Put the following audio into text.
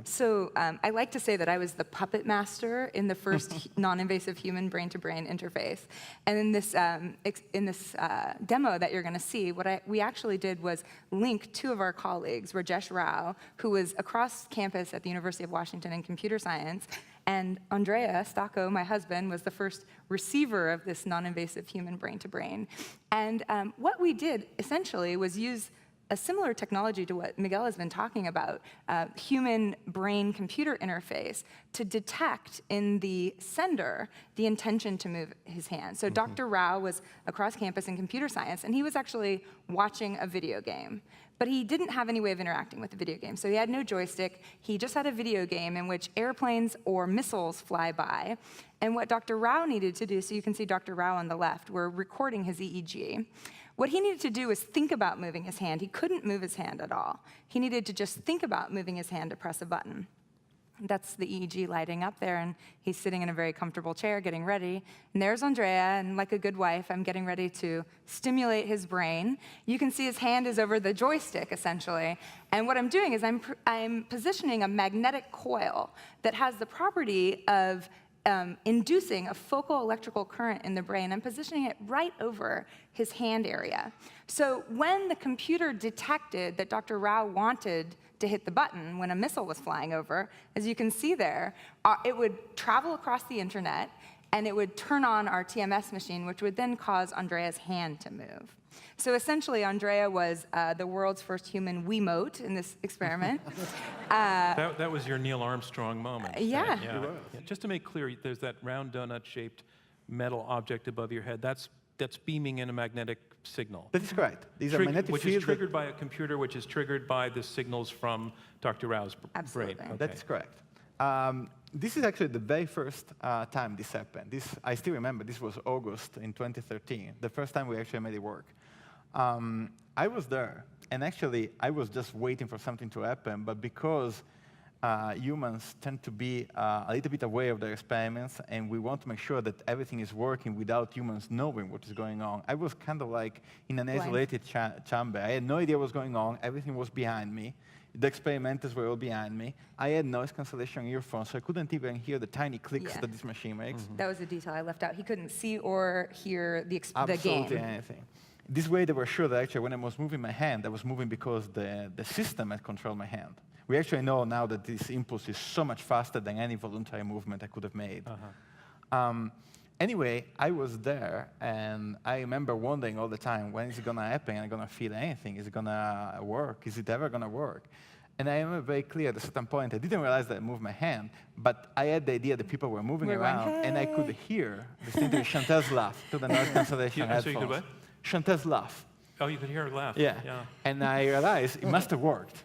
So I like to say that I was the puppet master in the first non-invasive human brain-to-brain interface. And in this, demo that you're going to see, what we actually did was link two of our colleagues, Rajesh Rao, who was across campus at the University of Washington in computer science, and Andrea Stocco, my husband, was the first receiver of this non-invasive human brain-to-brain. And what we did, essentially, was use a similar technology to what Miguel has been talking about, human brain-computer interface, to detect in the sender the intention to move his hand. So Dr. Rao was across campus in computer science, and he was actually watching a video game. But he didn't have any way of interacting with the video game. So he had no joystick. He just had a video game in which airplanes or missiles fly by. And what Dr. Rao needed to do, so you can see Dr. Rao on the left, we're recording his EEG. What he needed to do was think about moving his hand. He couldn't move his hand at all. He needed to just think about moving his hand to press a button. That's the EEG lighting up there, and he's sitting in a very comfortable chair getting ready. And there's Andrea, and like a good wife, I'm getting ready to stimulate his brain. You can see his hand is over the joystick, essentially. And what I'm doing is I'm positioning a magnetic coil that has the property of inducing a focal electrical current in the brain. I'm positioning it right over his hand area. So when the computer detected that Dr. Rao wanted to hit the button when a missile was flying over, as you can see there, it would travel across the internet, and it would turn on our TMS machine, which would then cause Andrea's hand to move. So essentially, Andrea was the world's first human Wiimote in this experiment. That was your Neil Armstrong moment. Yeah. Yeah. Just to make clear, there's that round donut-shaped metal object above your head. That's beaming in a magnetic signal. That is correct. These are magnetic which fields is triggered by a computer, which is triggered by the signals from Dr. Rao's Absolutely. brain. Okay. That is correct. This is actually the very first time this happened. I still remember, this was August in 2013, the first time we actually made it work. I was there, and actually, I was just waiting for something to happen, but because humans tend to be a little bit aware of their experiments, and we want to make sure that everything is working without humans knowing what is going on. I was kind of like in an isolated chamber. I had no idea what was going on. Everything was behind me. The experimenters were all behind me. I had noise cancellation earphones, so I couldn't even hear the tiny clicks that this machine makes. That was a detail I left out. He couldn't see or hear the game. Absolutely anything. This way, they were sure that actually when I was moving my hand, I was moving because the system had controlled my hand. We actually know now that this impulse is so much faster than any voluntary movement I could have made. Anyway, I was there, and I remember wondering all the time, when is it going to happen? Am I going to feel anything? Is it going to work? Is it ever going to work? And I remember very clear at a certain point, I didn't realize that I moved my hand, but I had the idea that people were moving around, and I could hear distinctly Chantal's laugh to the noise cancellation headphones. So you could what? Chantal's laugh. Oh, you could hear her laugh. Yeah. And I realized it must have worked.